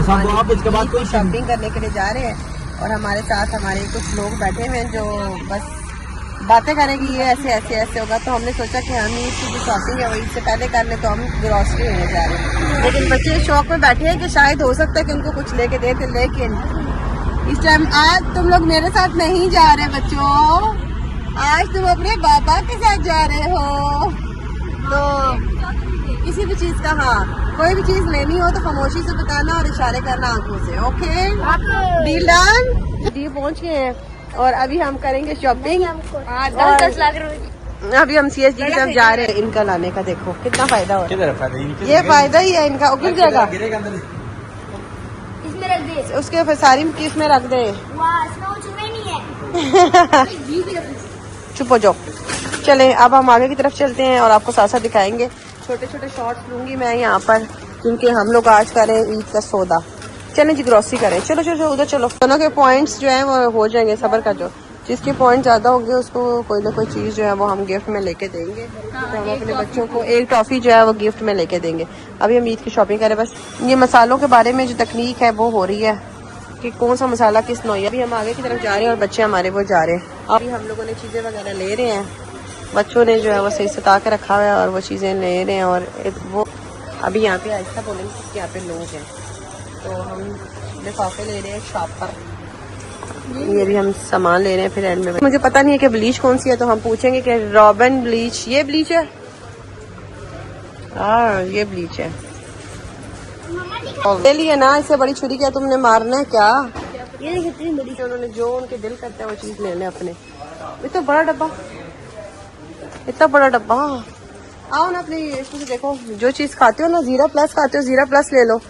Shopping करने के लिए जा रहे हैं और हमारे साथ हमारे कुछ लोग बैठे हुए हैं जो बस बातें करेंगे ये ऐसे ऐसे ऐसे होगा। तो हमने सोचा कि हम इसकी जो शॉपिंग है वो इससे पहले कर ले, तो हम ग्रॉसरी लेने जा रहे हैं। लेकिन बच्चे शौक में बैठे हैं कि शायद हो सकता है कि उनको कुछ लेके देते, लेकिन इस टाइम आज तुम लोग मेरे साथ नहीं जा रहे बच्चों, आज तुम अपने पापा के साथ जा रहे हो। तो किसी भी चीज का, हाँ कोई भी चीज लेनी हो तो खामोशी से बताना और इशारे करना आंखों से। Okay deal done. ये पहुंच गए हैं और अभी हम करेंगे शॉपिंग। 10 लाख रुपए। अभी हम CSD की तरफ जा रहे हैं। इनका लाने का देखो कितना फायदा हो रहा है। ये फायदा ही है इनका। गिर जाएगा, इसमें रख दे, उसके फिर सारी किस में रख दे। चुप हो जाओ। चले अब हम आगे की तरफ चलते हैं और आपको साथ साथ दिखाएंगे। छोटे छोटे शॉर्ट्स लूंगी मैं यहाँ पर, क्योंकि हम लोग आज करें ईद का सौदा। चलें जी ग्रॉसरी करें। चलो चलो उधर चलो। दोनों के पॉइंट्स जो है वो हो जाएंगे। सबर का जो जिसके पॉइंट ज्यादा होंगे उसको कोई ना कोई चीज जो है वो हम गिफ्ट में लेके देंगे। तो हम अपने बच्चों को एक टॉफी जो है वो गिफ्ट में लेके देंगे। अभी हम ईद की शॉपिंग करें। बस ये मसालों के बारे में जो तकनीक है वो हो रही है कि कौन सा मसाला किस नौ। अभी हम आगे की तरफ जा रहे हैं और बच्चे हमारे वो जा रहे हैं। अभी हम लोगों ने चीजें वगैरह ले रहे हैं। बच्चों ने जो है वो सही सता के रखा हुआ है और वो चीजें ले रहे हैं। और वो अभी यहाँ पे ऐसा बोलेंगे कि यहाँ पे लोग हैं, तो हम लिफाफे ले रहे हैं शॉप पर। ये भी हम सामान ले रहे हैं। फिर एंड में मुझे पता नहीं है कि ब्लीच कौन सी है, तो हम पूछेंगे कि रॉबिन ब्लीच, ये ब्लीच है। हाँ ये ब्लीच है। ले लिए ना, इससे बड़ी छुरी क्या तुमने मारना है क्या? ये कितनी बड़ी। उन्होंने जो उनके दिल करता है वो चीज ले लें अपने। इतना बड़ा डब्बा, इतना बड़ा डब्बा। आओ ना अपने इसमें से देखो, जो चीज खाते हो ना, जीरा प्लस खाते हो, जीरा प्लस ले लो।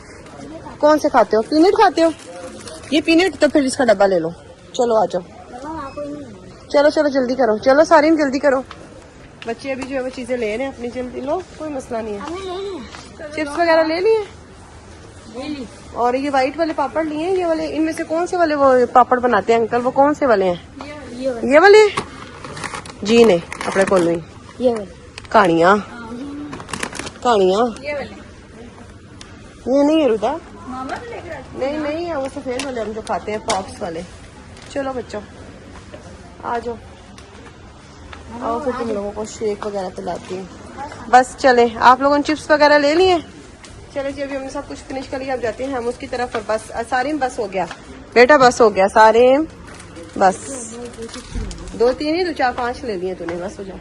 कौन से खाते हो? पीनट खाते हो? ये पीनट, तो फिर इसका डब्बा ले लो। चलो आ जाओ। चलो चलो जल्दी करो, चलो सारी जल्दी करो। बच्चे अभी जो है वो चीजें ले रहे हैं अपनी, जल्दी लो, कोई मसला नहीं है। चिप्स वगैरह ले लिए और ये व्हाइट वाले पापड़ लिए। ये वाले, इनमें से कौन से वाले वो पापड़ बनाते हैं अंकल, वो कौन से वाले हैं? ये वाले जी ने अपने को कहानियां कहानियां। ये नहीं है रुदा, नहीं नहीं वो सफेद वाले हम जो खाते हैं, पॉप्स वाले। चलो बच्चों आ जाओ, आओ फिर तुम लोगों को शेक वगैरह पिलाती हैं। बस चले, आप लोगों ने चिप्स वगैरह ले लिए? चलो जी अभी हमने सब कुछ फिनिश कर लिया। अब जाते हैं हम उसकी तरफ। और बस सारिम बस हो गया बेटा, बस हो गया सारिम, बस 2 3 ही 2 4 5 ले लिए तूने, बस हो जाओ।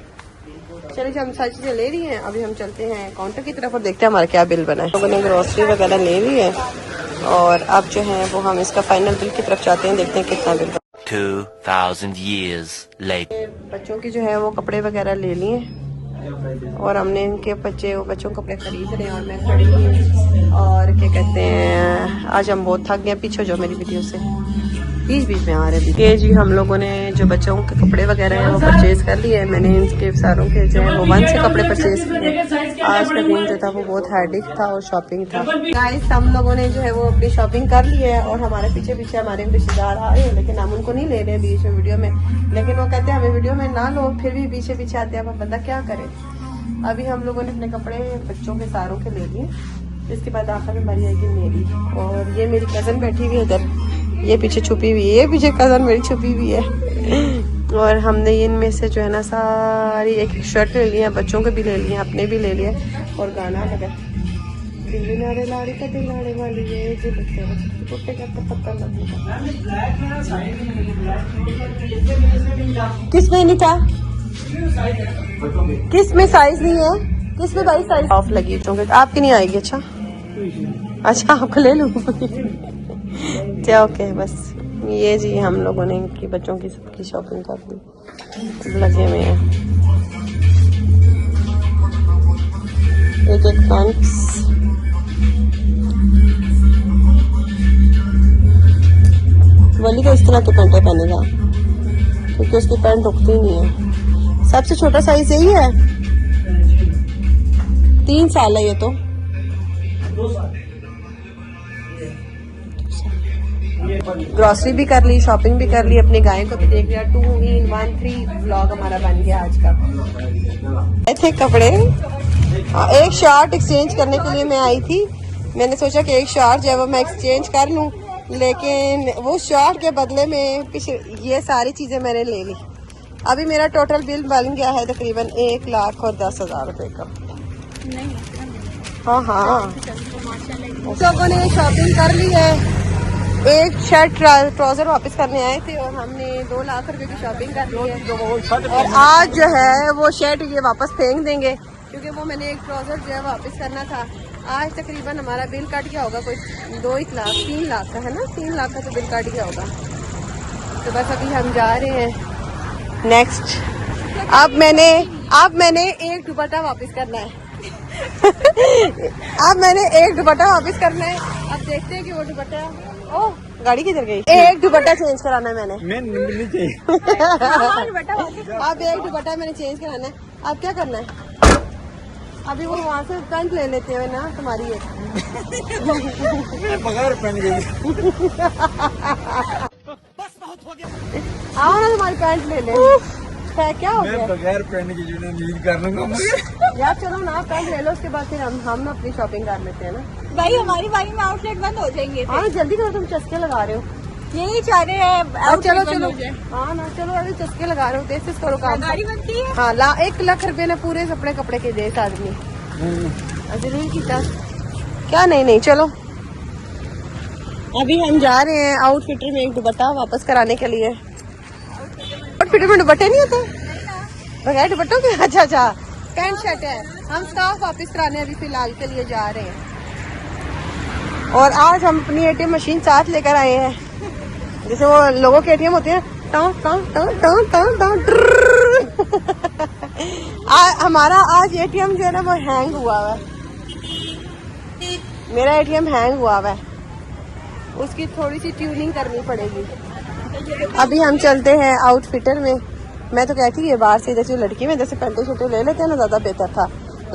चलिए जी हम सारी चीजें ले रही हैं। अभी हम चलते हैं काउंटर की तरफ और देखते हैं हमारा क्या बिल बना है। लोगों ने ग्रोसरी वगैरह ले ली है और अब जो है वो हम इसका फाइनल बिल की तरफ जाते हैं, देखते हैं कितना बिल बना। 2000 years later। बच्चों की जो है वो कपड़े वगैरह ले लिए और हमने इनके बच्चों के कपड़े खरीद रहे हैं और मैं खड़ी हूँ। और क्या कहते हैं, आज हम बहुत थक गए। पीछे जो मेरी वीडियो से बीच बीच में आ रहे हैं। ये जी हम लोगों ने जो बच्चों के कपड़े वगैरह हैं वो परचेज कर लिए। मैंने इनके सारों के जो है वो 1 से कपड़े परचेज किए। आज का दिन जो था वो बहुत हैडिक था और शॉपिंग था। गाइस हम लोगों ने जो है वो अपनी शॉपिंग कर ली है और हमारे पीछे पीछे हमारे रिश्तेदार आ रहे हैं, लेकिन हम उनको नहीं ले रहे हैं बीच में वीडियो में। लेकिन वो कहते हैं हमें वीडियो में ना लो, फिर भी पीछे पीछे आते हैं। अब बंदा क्या करे। अभी हम लोगों ने अपने कपड़े बच्चों के सारों के ले लिए। इसके बाद आखिर में बारी आएगी मेरी। और ये मेरी कजन बैठी हुई है इधर, ये पीछे छुपी हुई है, ये पीछे कजन मेरी छुपी हुई है। और हमने इनमें से जो है ना सारी एक शर्ट ले लिया, बच्चों के भी ले लिए, अपने भी ले लिए। और गाना लगा दिल्ली नारे लाड़ी का दिलाने वाली है जी, बच्चे का पता लगेगा। किस में नहीं था, किस में साइज नहीं है, किस में भाई साइज ऑफ लगी तो आपकी नहीं आएगी। अच्छा अच्छा आपको ले लूँ क्या? ओके बस ये जी हम लोगों ने इनकी बच्चों की सबकी शॉपिंग कर दी। लगे हुए हैं एक एक पैंट्स। वली को इस तरह के पैंटें पहनेगा क्योंकि उसकी पैंट रुकती ही नहीं है। सबसे छोटा साइज यही है, 3 साल है ये तो। ग्रॉसरी भी कर ली, शॉपिंग भी कर ली, अपनी गाय को भी देख लिया। 2 in 1 3 व्लॉग हमारा बन गया आज का। थे कपड़े, एक शर्ट एक्सचेंज करने के लिए मैं आई थी मैंने सोचा कि एक शॉर्ट जो है वो मैं एक्सचेंज कर लूँ, लेकिन वो शॉर्ट के बदले में ये सारी चीज़ें मैंने ले ली। अभी मेरा टोटल बिल बन गया है तकरीबन 1,10,000 रुपये का। हाँ हाँ, लोगों ने शॉपिंग कर ली है। एक शर्ट ट्राउजर वापस करने आए थे और हमने 2 लाख रुपए की शॉपिंग कर ली है। और आज जो है वो शर्ट ये वापस फेंक देंगे, क्योंकि वो मैंने एक ट्राउजर जो है वापस करना था। आज तकरीबन हमारा बिल कट गया होगा कोई 3 लाख का है ना, 3 लाख का तो बिल कट गया होगा। तो बस अभी हम जा रहे हैं नेक्स्ट। अब मैंने एक दुपट्टा वापस करना है। अब मैंने एक दुपट्टा वापस करना है। अब देखते हैं कि वो दुपट्टा, ओह गाड़ी किधर गई। एक दुपट्टा चेंज कराना है मैंने। अब एक दुपट्टा मैंने चेंज कराना है। अब क्या करना है? अभी वो वहाँ से पैंट ले लेते हैं ना तुम्हारी एक। बगैर पहन गई। आओ ना तुम्हारी पैंट ले ले। क्या हो गया? बगैर पहन की जो नींद कर लूंगा यार चलो ना, पैंट ले लो, उसके बाद फिर हम अपनी शॉपिंग कर लेते हैं ना। भाई हमारी बारी में आउटलेट बंद हो जाएंगे। हाँ जल्दी करो, तुम चस्के लगा रहे हो। यही चाह रहे हैं अब चलो outlet बंद चलो, हो जाए। हाँ ना चलो, अभी चस्के लगा रहे हो, देख करो काम। गाड़ी बनती है। हाँ 1 लाख रुपए ने पूरे अपने कपड़े के दे आदमी। अभी नहीं किया क्या? नहीं चलो, अभी हम जा रहे हैं आउटफिटर में एक दुपट्टा वापस कराने के लिए। आउटफिटर में दुपट्टे नहीं होते बगैर दुपट्टों के? अच्छा पैंट शर्ट है। हम स्टाफ वापस कराने अभी फिलहाल के लिए जा रहे हैं। और आज हम अपनी ATM मशीन साथ लेकर आए हैं, जैसे वो लोगों के ATM होते हैं। हमारा आज ATM जो है ना वो हैंग हुआ हुआ है। मेरा ATM हैंग हुआ हुआ है, उसकी थोड़ी सी ट्यूनिंग करनी पड़ेगी। अभी हम चलते हैं आउटफिटर में। मैं तो कहती हूँ ये बाहर से इधर से लड़की में जैसे पैंटे शर्टें ले लेते हैं ना, ज्यादा बेहतर था।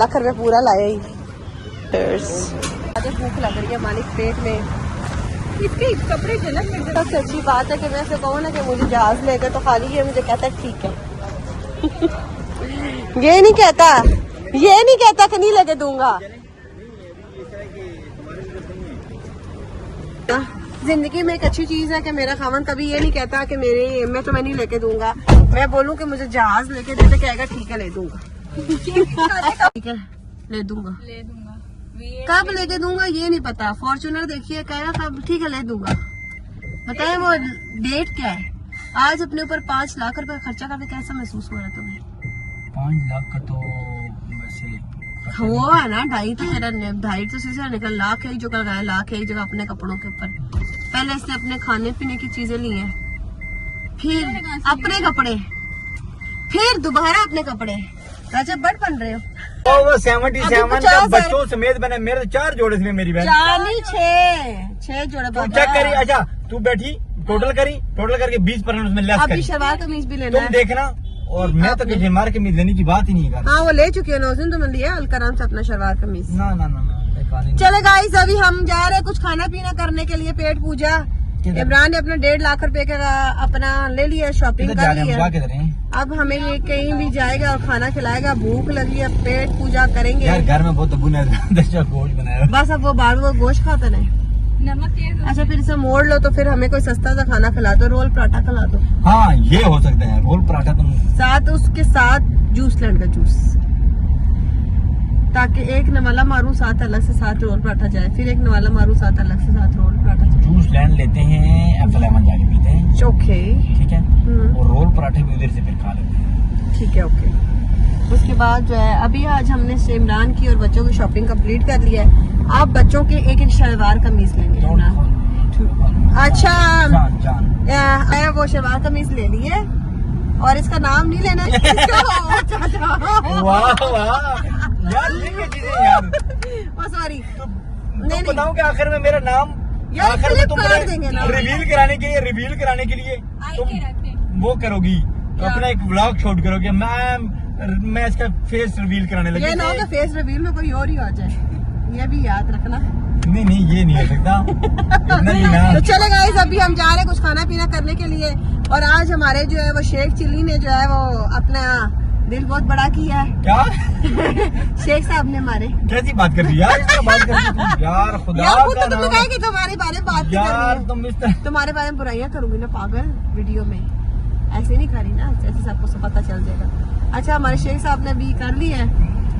लाख रुपए पूरा लाया ही। भूख लग रही है मालिक पेट में। इसके कपड़े जलन में। सबसे अच्छी बात है कि मैं से कहूँ ना कि मुझे जहाज ले गए तो खाली ये मुझे कहता है ठीक है। ये नहीं कहता कि नहीं लेके दूंगा। जिंदगी में एक अच्छी चीज है कि मेरा खावन कभी ये नहीं कहता कि मैं तुम्हें नहीं लेके दूंगा। मैं बोलूं कि मुझे जहाज लेके दे तो कहेगा ठीक है ले दूंगा। ठीक है ले दूंगा। कब लेके दूंगा ये नहीं पता। फॉर्च्यूनर देखिए कहेगा कब, ठीक है ले दूंगा। बताए वो डेट क्या है? आज अपने ऊपर 5 लाख रुपए खर्चा करके कैसा महसूस हो रहा है तुम्हें? 5 लाख का तो वैसे वो है ना 2.5 तो सीधा निकल। लाख एक जगह लगाया, लाख एक जगह अपने कपड़ों के ऊपर। पहले इसने अपने खाने पीने की चीजें ली हैं, फिर अपने कपड़े, फिर दोबारा अपने कपड़े। राजा बट बन रहे हो। वो 77 का बच्चों समेत बने। मेरे तो 4 जोड़े थे मेरी बहन। 6 जोड़े। तू चेक करी। अच्छा तू बैठी टोटल करके 20% उसमें लेस अभी करी। शलवार कमीज भी लेना तुम है। देखना। और मैं तो किसी मार कमीज लेने की बात ही नहीं कर। हाँ वो ले चुकी है ना उस दिन, तुमने लिया अलकराम से अपना शलवार कमीज। ना चले गाइस अभी हम जा रहे हैं कुछ खाना पीना करने के लिए, पेट पूजा। इमरान ने अपना 1.5 लाख रुपए का अपना ले लिया, शॉपिंग कर लिया। अब हमें ये कहीं भी जाएगा और खाना खिलाएगा। भूख लगी है, पेट पूजा करेंगे। यार घर में बहुत गोश्त बनाया। बस अब वो बार वो गोश्त खाता नहीं। नमक तेज। अच्छा फिर इसे मोड़ लो तो फिर हमें कोई सस्ता सा खाना खिला दो, रोल पराठा खिला दो। हाँ ये हो सकता है, रोल पराठा। तुम साथ उसके साथ जूस का जूस, ताकि एक नवाला मारू साथ अलग से साथ रोल पराठा जाए, फिर एक नवाला मारू साथ अलग से साथ रोल पराठा जाए। जूस लैंड लेते हैं, एप्पल लेमन जाके पीते हैं। ओके ठीक है। और रोल पराठे भी उधर से फिर खा लेते हैं। ठीक है ओके। उसके बाद जो है अभी आज हमने इमरान की और बच्चों की शॉपिंग कंप्लीट कर लिया है। आप बच्चों के एक शलवार कमीज लेंगे ना? अच्छा मैं वो शलवार कमीज ले ली है और इसका नाम नहीं लेना। वाह यार ये चीजें यार। सॉरी नहीं बताऊं कि आखिर में मेरा नाम यार आखिर में क्लिप तुम काट देंगे ना। रिवील कराने के लिए तुम वो करोगी, अपना एक व्लॉग शूट करोगे। मैं इसका फेस रिवील कराने लगी। ये ना होगा फेस रिवील में कोई और ही आ जाए, ये भी याद रखना। नहीं ये नहीं हो सकता। तो चले गाइस अभी हम जा रहे हैं कुछ खाना पीना करने के लिए। और आज हमारे जो है वो शेख चिल्ली ने जो है वो अपना दिल बहुत बड़ा किया है। क्या शेख साहब ने हमारे। कैसी बात कर रही है यार, इसका बात कर रही है तुम यार, खुदा यार वो का तो तुम्हें नाम। कहा कि तुम्हारे बारे में बात नहीं यार करनी है। तुम इस तरह तुम्हारे बारे में बुराइयां करूंगी ना पागल वीडियो में, ऐसे नहीं करी ना, ऐसे सबको सब पता चल जाएगा। अच्छा हमारे शेख साहब ने भी कर ली है।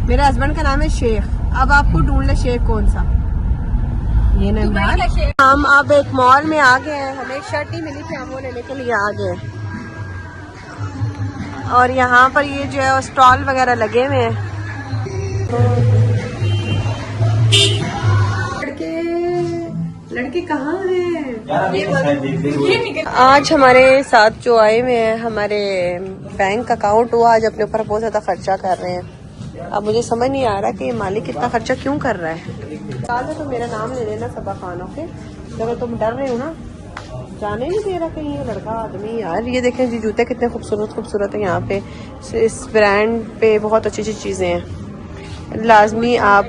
मेरे हस्बैंड का नाम है शेख, अब आपको ढूंढ ले शेख कौन सा। ये ना दुबई का शेख। हम अब एक मॉल में आ गए हैं, हमें एक शर्ट नहीं मिली थी, हम वो लेने के लिए आ गए। और यहाँ पर ये जो है स्टॉल वगैरह लगे हुए हैं। लड़के कहाँ हैं? आज हमारे साथ जो आए हुए हैं हमारे बैंक अकाउंट, वो आज अपने ऊपर बहुत ज्यादा खर्चा कर रहे हैं। अब मुझे समझ नहीं आ रहा कि ये मालिक इतना खर्चा क्यों कर रहा है। साल तो मेरा नाम ले लेना सबा खान, ओके? अगर तुम डर रहे हो ना, जाने नहीं दे रहा कहीं ये लड़का आदमी। यार ये देखें जी, जूते कितने खूबसूरत खूबसूरत है यहाँ पे, इस ब्रांड पे बहुत अच्छी अच्छी चीज़ें हैं। लाजमी आप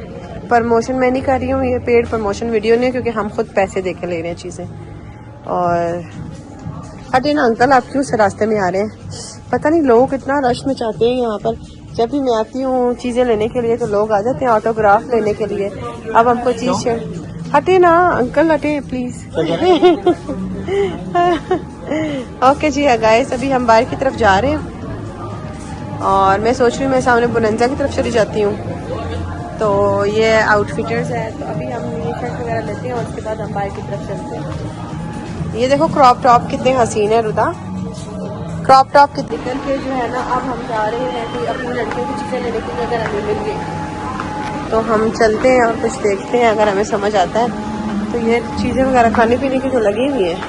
प्रमोशन मैं नहीं कर रही हूँ, ये पेड प्रमोशन वीडियो नहीं है, क्योंकि हम खुद पैसे दे के ले रहे हैं चीज़ें। और अरे ना अंकल, आप क्यों से रास्ते में आ रहे हैं? पता नहीं लोग कितना रश में चाहते हैं यहाँ पर। जब भी मैं आती हूँ चीज़ें लेने के लिए तो लोग आ जाते हैं ऑटोग्राफ लेने के लिए। अब हमको चीज़ हटे ना अंकल, हटे प्लीज। ओके जी गाइस, अभी हम बाहर की तरफ जा रहे हैं और मैं सोच रही हूँ मैं सामने बोनंजा की तरफ चली जाती हूँ। तो ये आउटफिटर्स है, तो अभी हम ये शर्ट वगैरह लेते हैं और उसके बाद हम बाहर की तरफ चलते हैं। ये देखो क्रॉप टॉप कितने हसीन है रुदा, क्रॉप टॉप के निकल के जो है ना, अब हम जा रहे हैं कि अपनी लड़कियों की चीज़ें लेने के लिए अगर हमें मिल गई तो हम चलते हैं और कुछ देखते हैं, अगर हमें समझ आता है तो ये चीज़ें वगैरह खाने पीने की जो लगी हुई हैं।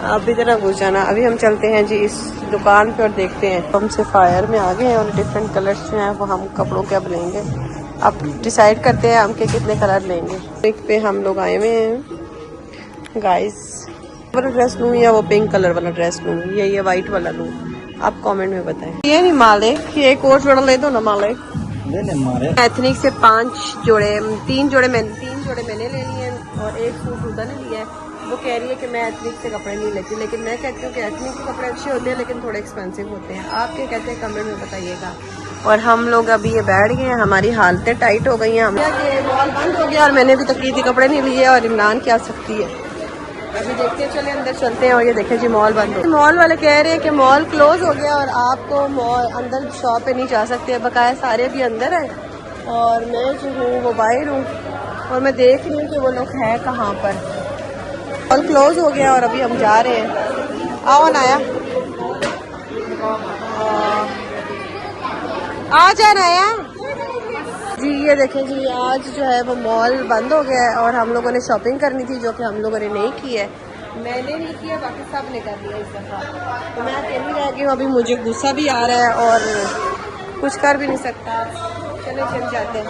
आप भी जरा घुस जाना। अभी हम चलते हैं जी इस दुकान पे और देखते हैं। हम सफ़ायर में आ गए हैं और डिफरेंट कलर्स जो हैं वो हम कपड़ों के अब लेंगे। अब डिसाइड करते हैं हम के कितने कलर लेंगे। एक पे हम लोग आए हुए हैं गाइस, वाला ड्रेस लूँ या वो पिंक कलर वाला ड्रेस लूँ या ये वाइट वाला लूँ, आप कमेंट में बताएं। ये नहीं मालिक, ये एक और जोड़ा ले दो ना मालिक। ले ले मारे। एथनिक से 3 जोड़े मैंने ले लिए और एक सूट रुदा ने लिया है। वो कह रही है कि मैं एथनिक से कपड़े नहीं लेती, लेकिन मैं कहती हूँ कि एथनिक के कपड़े अच्छे होते हैं लेकिन थोड़े एक्सपेंसिव होते हैं। आप क्या कहते हैं कमेंट में बताइएगा। और हम लोग अभी ये बैठ गए हैं, हमारी हालतें टाइट हो गई हैं। मॉल बंद हो गया और मैंने भी तकरीबी कपड़े नहीं लिए और इमरान क्या सकती है। अभी देखते हैं, चले अंदर चलते हैं। और ये देखें जी मॉल बंद हो, मॉल वाले कह रहे हैं कि मॉल क्लोज हो गया और आपको मॉल अंदर शॉप पे नहीं जा सकते। बकाया सारे भी अंदर हैं और मैं जो हूँ वो बाहर हूँ और मैं देख रही हूँ कि वो लोग हैं कहाँ पर। मॉल क्लोज हो गया और अभी हम जा रहे हैं। आओ नाया, आ जा नाया जी। ये देखें जी, आज जो है वो मॉल बंद हो गया है और हम लोगों ने शॉपिंग करनी थी जो कि हम लोगों ने नहीं की है। मैंने नहीं किया, बाकी सब ने कर लिया इस दफ़ा। तो मैं अकेली रह गई हूँ। अभी मुझे गुस्सा भी आ रहा है और कुछ कर भी नहीं सकता। चले चल जाते हैं।